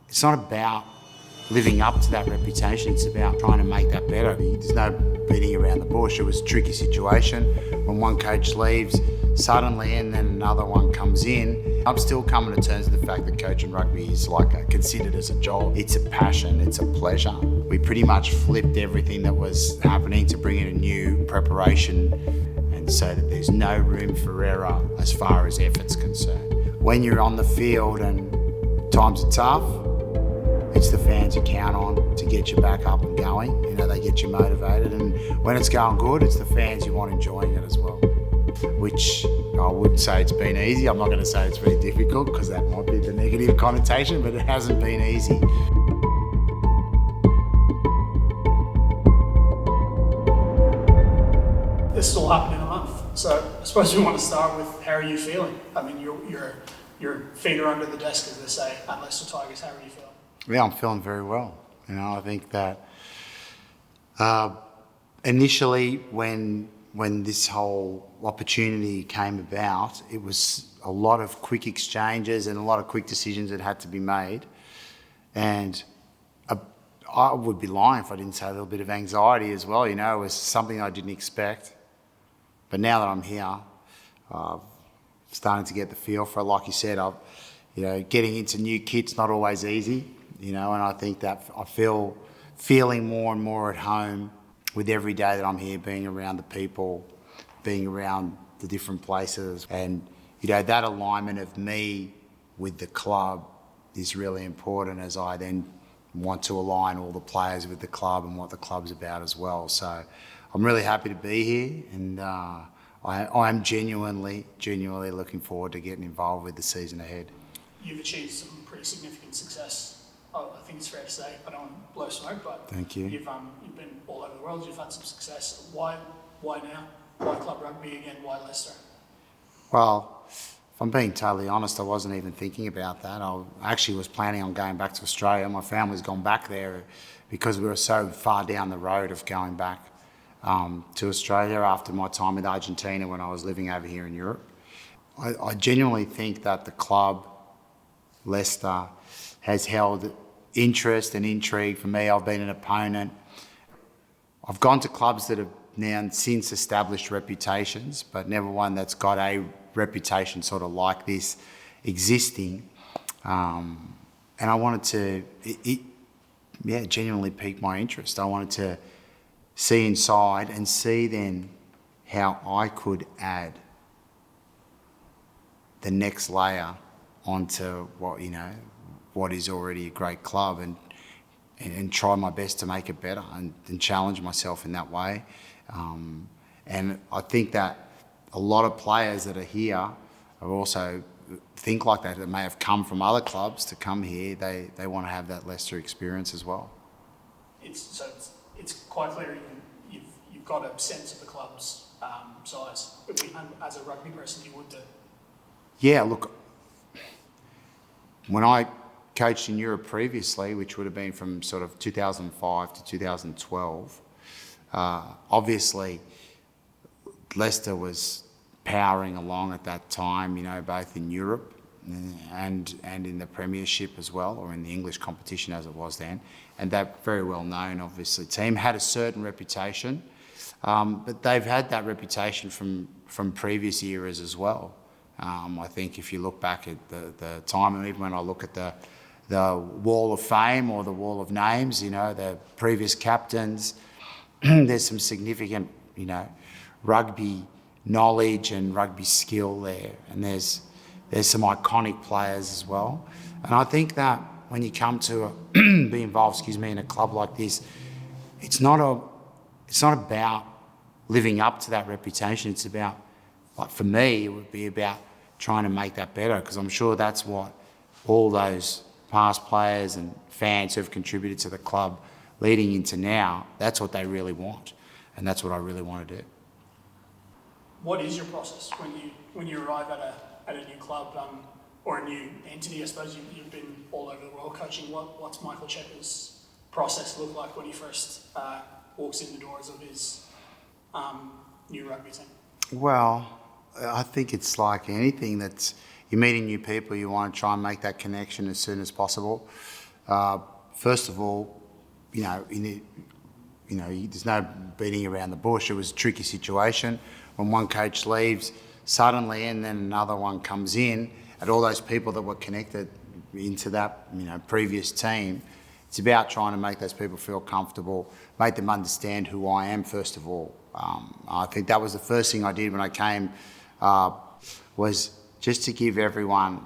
it's not about living up to that reputation, it's about trying to make that better. There's no beating around the bush. It was a tricky situation. When one coach leaves suddenly and then another one comes in, I'm still coming to terms with the fact that coaching rugby is considered as a job. It's a passion, it's a pleasure. We pretty much flipped everything that was happening to bring in a new preparation, and so that there's no room for error as far as effort's concerned. When you're on the field and times are tough, it's the fans you count on to get you back up and going. They get you motivated. And when it's going good, it's the fans you want enjoying it as well. Which I wouldn't say it's been easy. I'm not going to say it's been difficult because that might be the negative connotation, but it hasn't been easy. This will happen in a month. So I suppose we want to start with, how are you feeling? I mean, your feet are under the desk, as they say, at Leicester Tigers. How are you feeling? Yeah, I'm feeling very well. I think that initially when this whole opportunity came about, it was a lot of quick exchanges and a lot of quick decisions that had to be made. And I would be lying if I didn't say a little bit of anxiety as well. It was something I didn't expect. But now that I'm here, starting to get the feel for it. Like you said, getting into new kit's not always easy. And I think that I feeling more and more at home with every day that I'm here, being around the people, being around the different places. And, that alignment of me with the club is really important, as I then want to align all the players with the club and what the club's about as well. So I'm really happy to be here, and I am genuinely looking forward to getting involved with the season ahead. You've achieved some pretty significant success. I think it's fair to say. I don't want to blow smoke, but thank you. You've been all over the world. You've had some success. Why now? Why club rugby again? Why Leicester? Well, if I'm being totally honest, I wasn't even thinking about that. I actually was planning on going back to Australia. My family's gone back there because we were so far down the road of going back to Australia after my time with Argentina when I was living over here in Europe. I genuinely think that the club, Leicester, has held interest and intrigue for me. I've been an opponent. I've gone to clubs that have now since established reputations, but never one that's got a reputation sort of like this existing. And I wanted to, genuinely pique my interest. I wanted to see inside and see then how I could add the next layer onto what is already a great club, and try my best to make it better and challenge myself in that way. And I think that a lot of players that are here are also think like that may have come from other clubs to come here. They want to have that Leicester experience as well. It's quite clear you've got a sense of the club's size. And as a rugby person, you would do. Yeah, look, when I coached in Europe previously, which would have been from sort of 2005 to 2012, obviously Leicester was powering along at that time, both in Europe and in the Premiership as well, or in the English competition as it was then. And that very well known, obviously, team had a certain reputation, but they've had that reputation from previous eras as well. I think if you look back at the time, and even when I look at the Wall of Fame or the Wall of Names, the previous captains, there's some significant, rugby knowledge and rugby skill there. And there's some iconic players as well. And I think that when you come to be involved, in a club like this, it's not about living up to that reputation. It's about, for me, it would be about trying to make that better, because I'm sure that's what all those past players and fans who have contributed to the club leading into now, that's what they really want, and that's what I really want to do. What is your process when you arrive at a new club or a new entity? I suppose you've been all over the world coaching. What's Michael Cheika's process look like when he first walks in the doors of his new rugby team? Well, I think it's like anything. You're meeting new people, you want to try and make that connection as soon as possible. First of all, there's no beating around the bush. It was a tricky situation when one coach leaves suddenly and then another one comes in, and all those people that were connected into that, previous team. It's about trying to make those people feel comfortable, make them understand who I am, first of all. I think that was the first thing I did when I came, was just to give everyone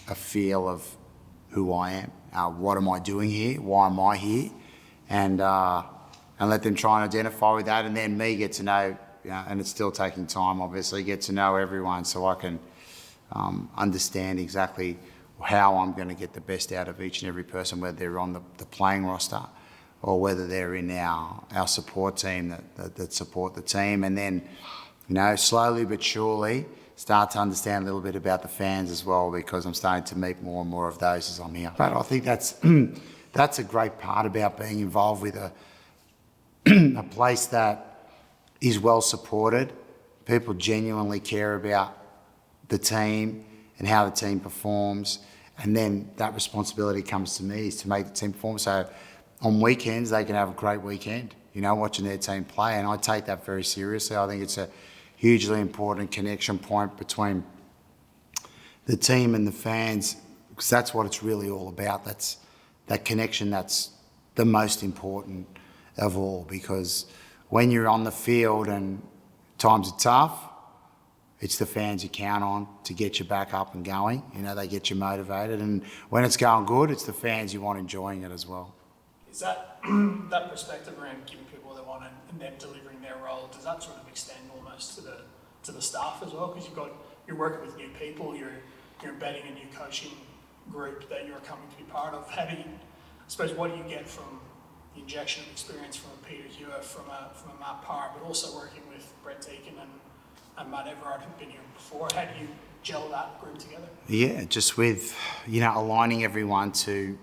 a feel of who I am. What am I doing here? Why am I here? And let them try and identify with that, and then me get to know, and it's still taking time, obviously, get to know everyone so I can understand exactly how I'm going to get the best out of each and every person, whether they're on the playing roster or whether they're in our support team that support the team. And then, slowly but surely start to understand a little bit about the fans as well, because I'm starting to meet more and more of those as I'm here. But I think that's a great part about being involved with a place that is well supported. People genuinely care about the team and how the team performs, and then that responsibility comes to me, is to make the team perform. So on weekends they can have a great weekend, watching their team play, and I take that very seriously. I think it's a hugely important connection point between the team and the fans, because that's what it's really all about. That's that connection that's the most important of all, because when you're on the field and times are tough, it's the fans you count on to get you back up and going. They get you motivated. And when it's going good, it's the fans you want enjoying it as well. Is that that perspective around giving people what they want and them delivering their role, does that sort of extend almost to the staff as well? Because you're working with new people, you're embedding a new coaching group that you're coming to be part of. I suppose, what do you get from the injection of experience from a Peter Hewitt, from a Matt Parr, but also working with Brett Deacon and Matt Everard, who've been here before? How do you gel that group together? Yeah, just with, aligning everyone to,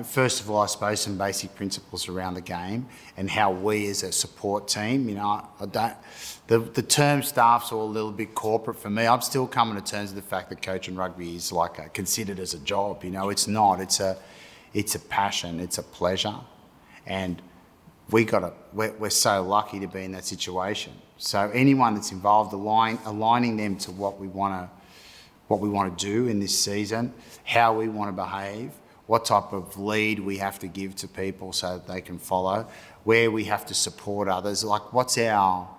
first of all, I suppose some basic principles around the game and how we as a support team, the term staff's all a little bit corporate for me. I'm still coming to terms with the fact that coaching rugby is considered as a job. It's not. It's a passion. It's a pleasure. And we're so lucky to be in that situation. So anyone that's involved, aligning them to what we want to do in this season, how we want to behave, what type of lead we have to give to people so that they can follow, where we have to support others, what's how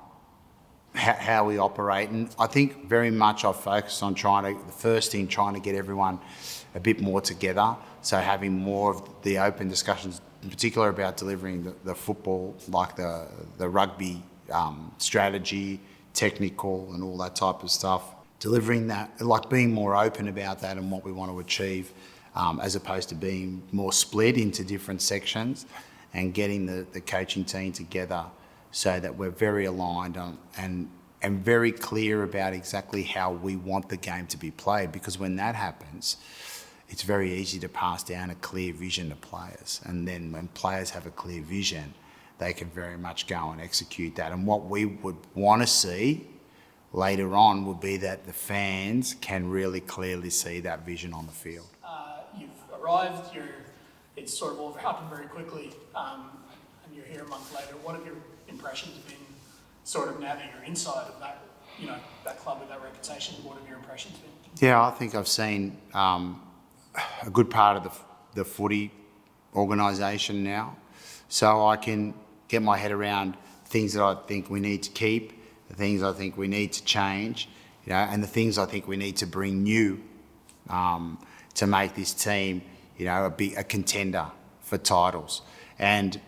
we operate. And I think very much I've focused on trying to get everyone a bit more together. So having more of the open discussions, in particular about delivering the football, the rugby strategy, technical and all that type of stuff. Delivering that, being more open about that and what we want to achieve, as opposed to being more split into different sections, and getting the coaching team together so that we're very aligned on, and very clear about exactly how we want the game to be played. Because when that happens, it's very easy to pass down a clear vision to players. And then when players have a clear vision, they can very much go and execute that. And what we would want to see later on would be that the fans can really clearly see that vision on the field. You've arrived, it's sort of all happened very quickly, and you're here a month later. What have your impressions been, sort of now that you're inside of that, that club with that reputation? What have your impressions been? Yeah, I think I've seen a good part of the footy organisation now, so I can get my head around things that I think we need to keep, the things I think we need to change, and the things I think we need to bring new to make this team, a contender for titles. And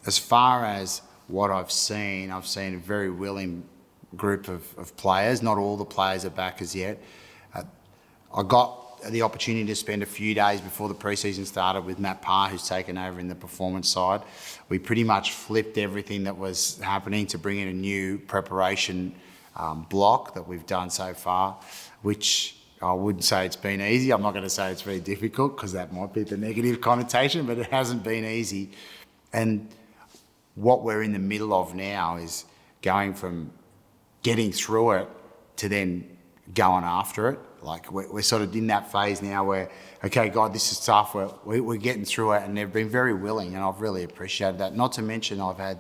as far as what I've seen a very willing group of players. Not all the players are back as yet. I got the opportunity to spend a few days before the pre-season started with Matt Parr, who's taken over in the performance side. We pretty much flipped everything that was happening to bring in a new preparation block that we've done so far, which I wouldn't say it's been easy. I'm not going to say it's very difficult, because that might be the negative connotation, but it hasn't been easy. And what we're in the middle of now is going from getting through it to then going after it. Like we're sort of in that phase now where, okay, God, this is tough. We're getting through it, and they've been very willing, and I've really appreciated that. Not to mention I've had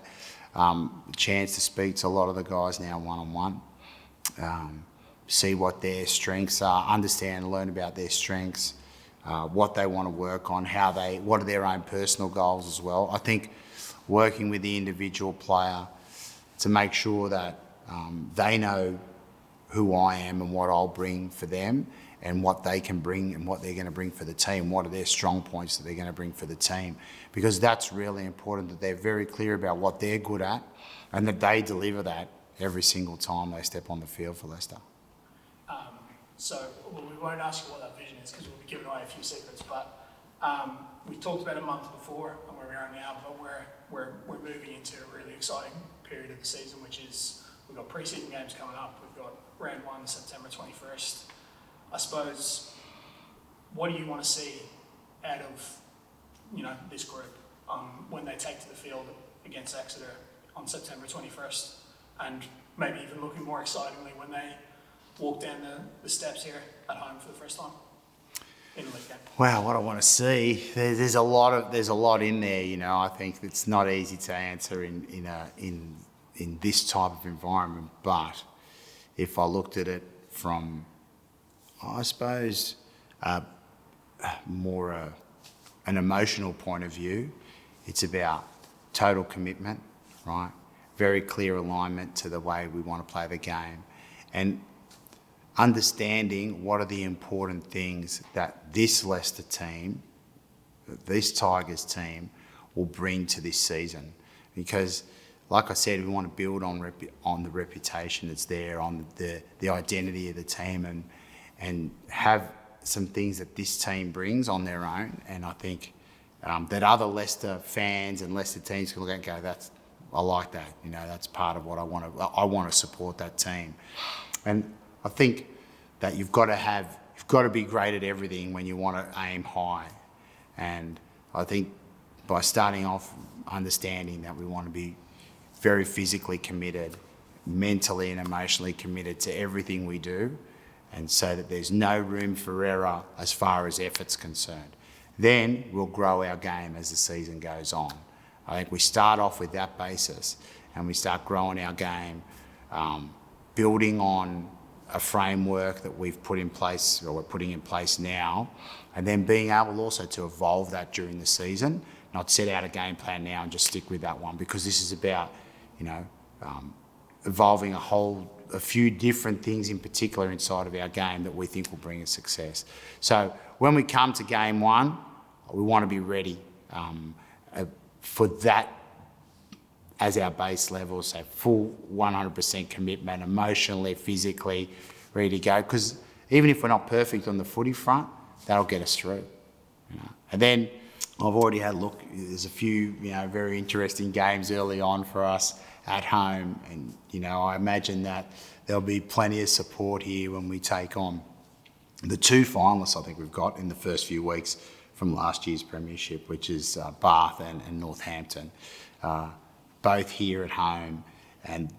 a chance to speak to a lot of the guys now one-on-one, see what their strengths are, understand and learn about their strengths, what they want to work on, what are their own personal goals as well. I think working with the individual player to make sure that they know who I am and what I'll bring for them and what they can bring and what they're going to bring for the team, what are their strong points that they're going to bring for the team, because that's really important, that they're very clear about what they're good at and that they deliver that every single time they step on the field for Leicester. We won't ask you what that vision is because we'll be giving away a few secrets, but we talked about a month before and where we are now, but we're moving into a really exciting period of the season, which is we've got pre-season games coming up. We've got round 1, September 21st. I suppose, what do you want to see out of this group when they take to the field against Exeter on September 21st, and maybe even looking more excitingly when they walk down the steps here at home for the first time in the league game? Wow, what I want to see, there's a lot in there. I think it's not easy to answer in this type of environment, but if I looked at it from, I suppose, more an emotional point of view, it's about total commitment, right? Very clear alignment to the way we want to play the game, and understanding what are the important things that this Leicester team, this Tigers team, will bring to this season. Because, like I said, we want to build on the reputation that's there, on the identity of the team, and have some things that this team brings on their own. And I think that other Leicester fans and Leicester teams can look at and go, I like that. That's part of what I want to support that team. And I think that you've got to be great at everything when you want to aim high. And I think by starting off understanding that we want to be very physically committed, mentally and emotionally committed to everything we do, and so that there's no room for error as far as effort's concerned. Then we'll grow our game as the season goes on. I think we start off with that basis and we start growing our game, building on a framework that we've put in place, or we're putting in place now, and then being able also to evolve that during the season, not set out a game plan now and just stick with that one, because this is about, evolving a few different things in particular inside of our game that we think will bring us success. So when we come to game 1, we want to be ready for that as our base level, so full 100% commitment, emotionally, physically, ready to go. Because even if we're not perfect on the footy front, that'll get us through. And then I've already had a look. There's a few, very interesting games early on for us at home, and I imagine that there'll be plenty of support here when we take on the 2 finalists I think we've got in the first few weeks from last year's premiership, which is Bath and Northampton. Both here at home, and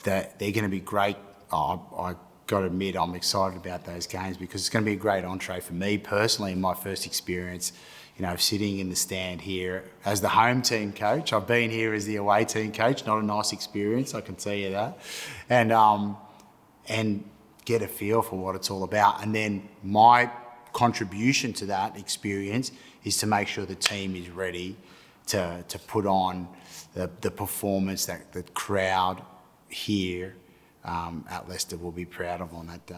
they're going to be great. I got to admit, I'm excited about those games because it's going to be a great entree for me personally in my first experience, sitting in the stand here as the home team coach. I've been here as the away team coach, not a nice experience, I can tell you that, and get a feel for what it's all about. And then my contribution to that experience is to make sure the team is ready to put on the performance that the crowd here at Leicester will be proud of on that day.